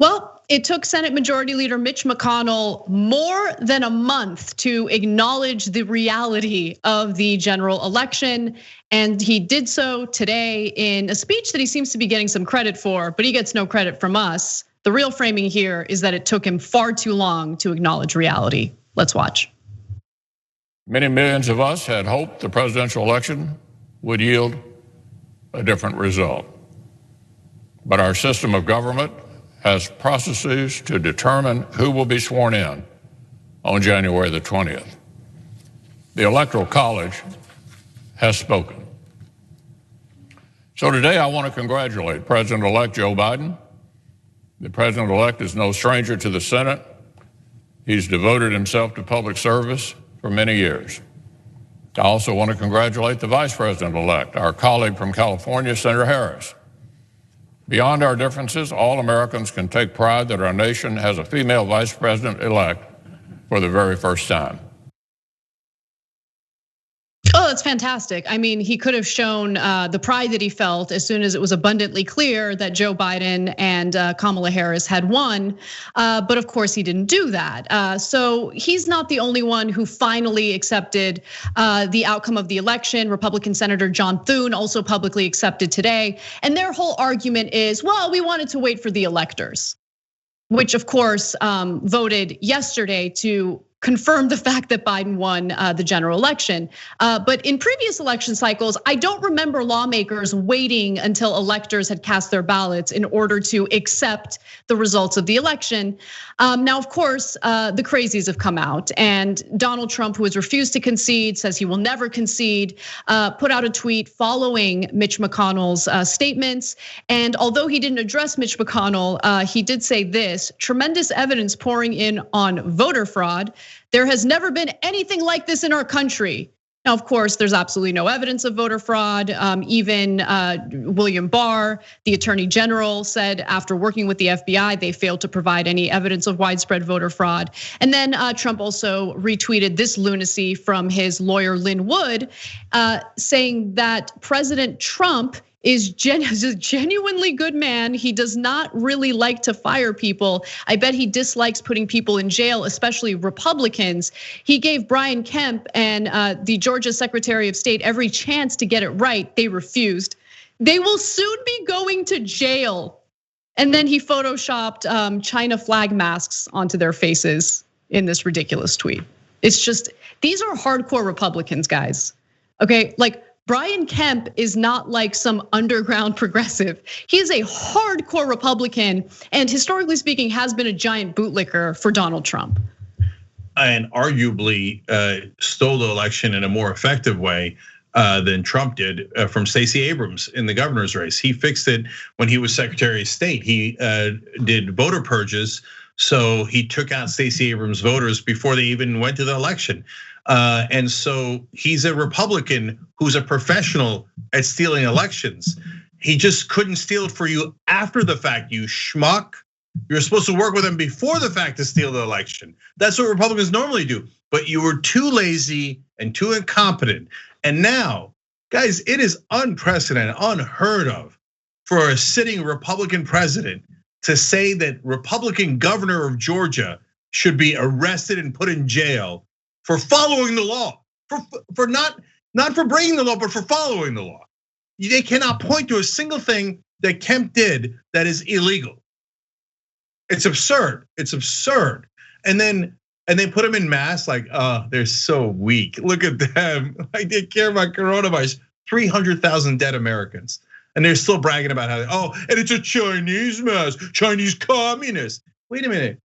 Well, it took Senate Majority Leader Mitch McConnell more than a month to acknowledge the reality of the general election. And he did so today in a speech that he seems to be getting some credit for, but he gets no credit from us. The real framing here is that it took him far too long to acknowledge reality. Let's watch. Many millions of us had hoped the presidential election would yield a different result. But our system of government has processes to determine who will be sworn in on January the 20th. The Electoral College has spoken. So today I want to congratulate President-elect Joe Biden. The president-elect is no stranger to the Senate. He's devoted himself to public service for many years. I also want to congratulate the Vice President-elect, our colleague from California, Senator Harris. Beyond our differences, all Americans can take pride that our nation has a female vice president-elect for the very first time. Oh, that's fantastic. I mean, he could have shown the pride that he felt as soon as it was abundantly clear that Joe Biden and Kamala Harris had won. But of course, he didn't do that. So he's not the only one who finally accepted the outcome of the election. Republican Senator John Thune also publicly accepted today. And their whole argument is, well, we wanted to wait for the electors, which of course voted yesterday to confirm the fact that Biden won the general election. But in previous election cycles, I don't remember lawmakers waiting until electors had cast their ballots in order to accept the results of the election. Now, of course, the crazies have come out, and Donald Trump, who has refused to concede, says he will never concede, put out a tweet following Mitch McConnell's statements. And although he didn't address Mitch McConnell, he did say this: tremendous evidence pouring in on voter fraud. There has never been anything like this in our country. Now, of course, there's absolutely no evidence of voter fraud. Even William Barr, the attorney general, said after working with the FBI, they failed to provide any evidence of widespread voter fraud. And then Trump also retweeted this lunacy from his lawyer, Lynn Wood, saying that President Trump is a genuinely good man. He does not really like to fire people. I bet he dislikes putting people in jail, especially Republicans. He gave Brian Kemp and the Georgia Secretary of State every chance to get it right. They refused. They will soon be going to jail. And then he photoshopped China flag masks onto their faces in this ridiculous tweet. It's just, these are hardcore Republicans, guys. Okay, like, Brian Kemp is not like some underground progressive. He is a hardcore Republican, and historically speaking, has been a giant bootlicker for Donald Trump. And arguably stole the election in a more effective way than Trump did from Stacey Abrams in the governor's race. He fixed it when he was Secretary of State. He did voter purges, so he took out Stacey Abrams' voters before they even went to the election. And so he's a Republican who's a professional at stealing elections. He just couldn't steal it for you after the fact, you schmuck. You're supposed to work with him before the fact to steal the election. That's what Republicans normally do. But you were too lazy and too incompetent. And now, guys, it is unprecedented, unheard of for a sitting Republican president to say that Republican governor of Georgia should be arrested and put in jail for following the law, for not for breaking the law, but for following the law. They cannot point to a single thing that Kemp did that is illegal. It's absurd. It's absurd. And they put them in masks like, oh, they're so weak. Look at them. Like they care about coronavirus. 300,000 dead Americans. And they're still bragging about how, and it's a Chinese mask, Chinese communist. Wait a minute.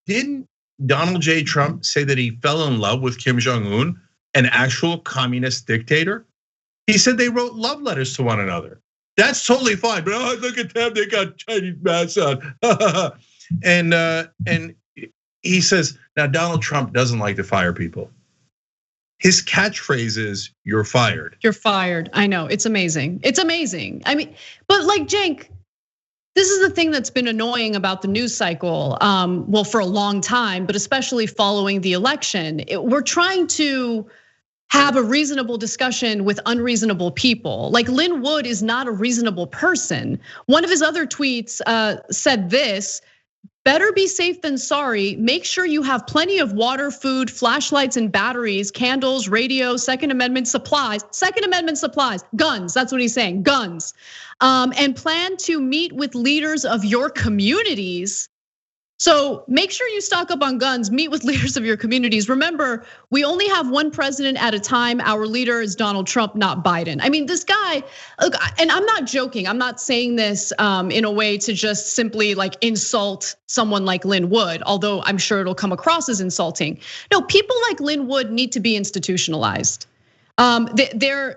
Didn't Donald J. Trump say that he fell in love with Kim Jong-un, an actual communist dictator? He said they wrote love letters to one another. That's totally fine, but look at them, they got Chinese masks on. And he says, now Donald Trump doesn't like to fire people. His catchphrase is, you're fired. You're fired, I know, it's amazing. It's amazing, I mean, but like Cenk, this is the thing that's been annoying about the news cycle, well, for a long time, but especially following the election. We're trying to have a reasonable discussion with unreasonable people. Like Lynn Wood is not a reasonable person. One of his other tweets said this: better be safe than sorry. Make sure you have plenty of water, food, flashlights and batteries, candles, radio, Second Amendment supplies, guns, that's what he's saying, guns. And plan to meet with leaders of your communities. So make sure you stock up on guns, meet with leaders of your communities. Remember, we only have one president at a time. Our leader is Donald Trump, not Biden. I mean, this guy, look, and I'm not joking. I'm not saying this in a way to just simply like insult someone like Lynn Wood, although I'm sure it'll come across as insulting. No, people like Lynn Wood need to be institutionalized. They're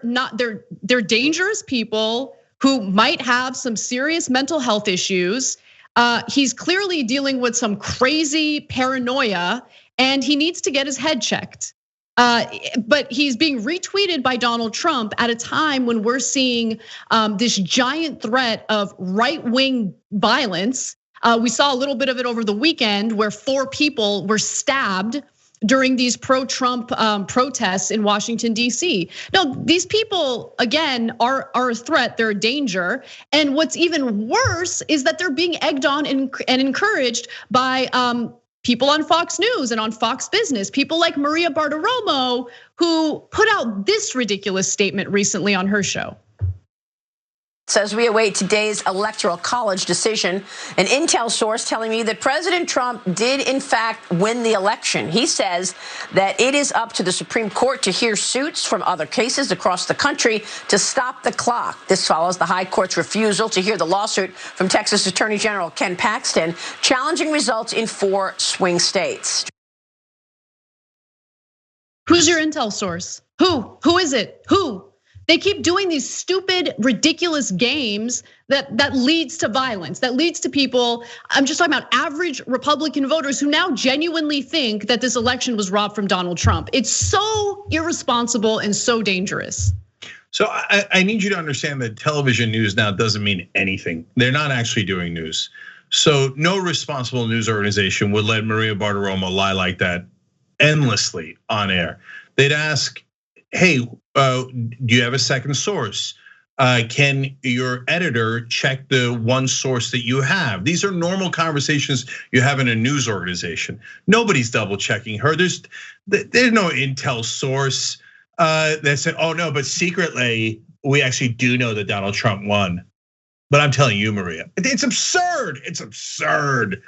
dangerous people who might have some serious mental health issues. He's clearly dealing with some crazy paranoia and he needs to get his head checked. But he's being retweeted by Donald Trump at a time when we're seeing this giant threat of right-wing violence. We saw a little bit of it over the weekend where 4 people were stabbed during these pro-Trump protests in Washington, D.C. No, these people, again, are a threat, they're a danger. And what's even worse is that they're being egged on and encouraged by people on Fox News and on Fox Business, people like Maria Bartiromo, who put out this ridiculous statement recently on her show. As we await today's Electoral College decision, an intel source telling me that President Trump did in fact win the election. He says that it is up to the Supreme Court to hear suits from other cases across the country to stop the clock. This follows the High Court's refusal to hear the lawsuit from Texas Attorney General Ken Paxton, challenging results in 4 swing states. Who's your intel source? Who is it? Who? They keep doing these stupid, ridiculous games that leads to violence, that leads to people. I'm just talking about average Republican voters who now genuinely think that this election was robbed from Donald Trump. It's so irresponsible and so dangerous. So I need you to understand that television news now doesn't mean anything. They're not actually doing news. So no responsible news organization would let Maria Bartiromo lie like that endlessly on air. They'd ask, hey, do you have a second source? Can your editor check the one source that you have? These are normal conversations you have in a news organization. Nobody's double checking her. There's no intel source that said, oh no, but secretly we actually do know that Donald Trump won. But I'm telling you, Maria, it's absurd. It's absurd.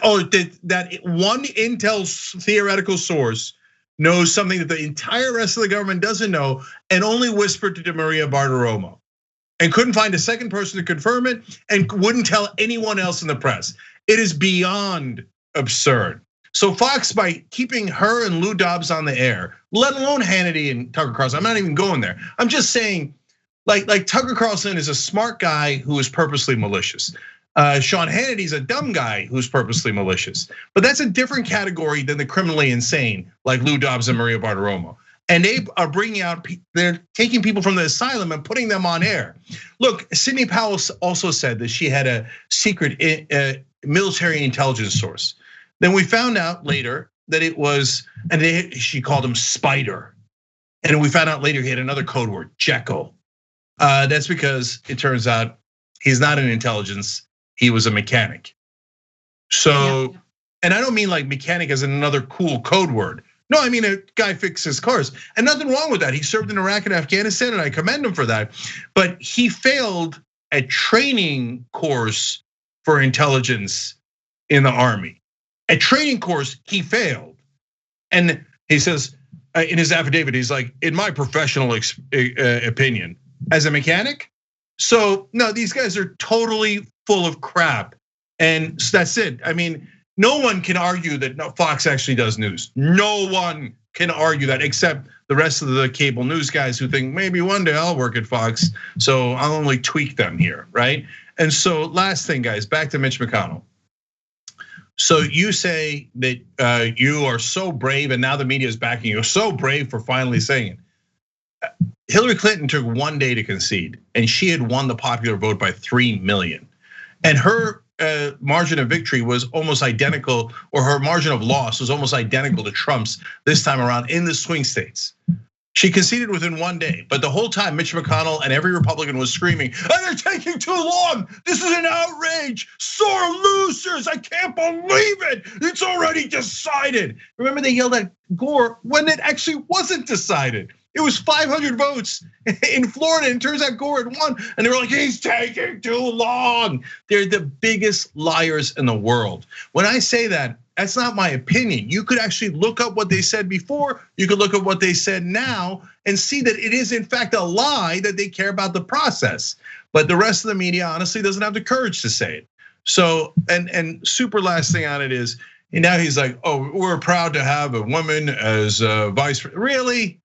Oh, that one intel theoretical source knows something that the entire rest of the government doesn't know and only whispered to Maria Bartiromo and couldn't find a second person to confirm it and wouldn't tell anyone else in the press. It is beyond absurd. So Fox, by keeping her and Lou Dobbs on the air, let alone Hannity and Tucker Carlson, I'm not even going there. I'm just saying, like Tucker Carlson is a smart guy who is purposely malicious. Sean Hannity's a dumb guy who's purposely malicious, but that's a different category than the criminally insane like Lou Dobbs and Maria Bartiromo. And they are bringing out, they're taking people from the asylum and putting them on air. Look, Sidney Powell also said that she had a secret military intelligence source. Then we found out later that it was, and she called him Spider. And we found out later he had another code word, Jekyll. That's because it turns out he's not an intelligence. He was a mechanic. So, and I don't mean like mechanic as another cool code word. No, I mean a guy fixes cars, and nothing wrong with that. He served in Iraq and Afghanistan, and I commend him for that. But he failed a training course for intelligence in the Army. A training course he failed, and he says in his affidavit, he's like, in my professional opinion, as a mechanic. So no, these guys are totally full of crap, and that's it. I mean, no one can argue that Fox actually does news. No one can argue that except the rest of the cable news guys who think maybe one day I'll work at Fox, so I'll only tweak them here, right? And so last thing, guys, back to Mitch McConnell. So you say that you are so brave, and now the media is backing you. So brave for finally saying it. Hillary Clinton took 1 day to concede, and she had won the popular vote by 3 million. And her margin of victory was almost identical, or her margin of loss was almost identical to Trump's this time around in the swing states. She conceded within 1 day, but the whole time Mitch McConnell and every Republican was screaming, "Oh, they're taking too long. This is an outrage. Sore losers. I can't believe it. It's already decided." Remember they yelled at Gore when it actually wasn't decided. It was 500 votes in Florida, and it turns out Gore had won. And they were like, "He's taking too long." They're the biggest liars in the world. When I say that, that's not my opinion. You could actually look up what they said before. You could look at what they said now and see that it is in fact a lie, that they care about the process. But the rest of the media honestly doesn't have the courage to say it. So, and super last thing on it is, and now he's like, "Oh, we're proud to have a woman as vice president." Really?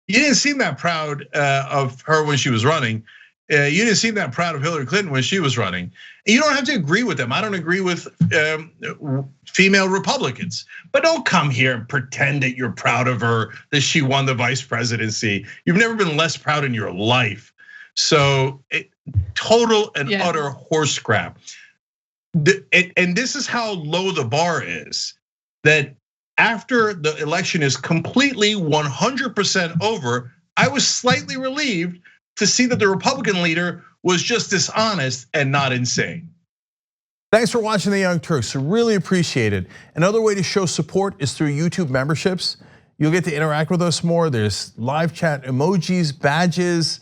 You didn't seem that proud of her when she was running. You didn't seem that proud of Hillary Clinton when she was running. And you don't have to agree with them. I don't agree with female Republicans, but don't come here and pretend that you're proud of her, that she won the vice presidency. You've never been less proud in your life. So total and utter horse crap. And this is how low the bar is, that after the election is completely 100% over, I was slightly relieved to see that the Republican leader was just dishonest and not insane. Thanks for watching The Young Turks, really appreciate it. Another way to show support is through YouTube memberships. You'll get to interact with us more. There's live chat emojis, badges.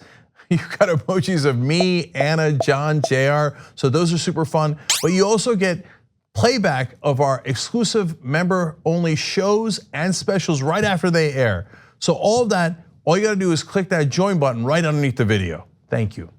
You've got emojis of me, Anna, John, JR. So those are super fun. But you also get playback of our exclusive member-only shows and specials right after they air. So all of that, all you gotta do is click that join button right underneath the video. Thank you.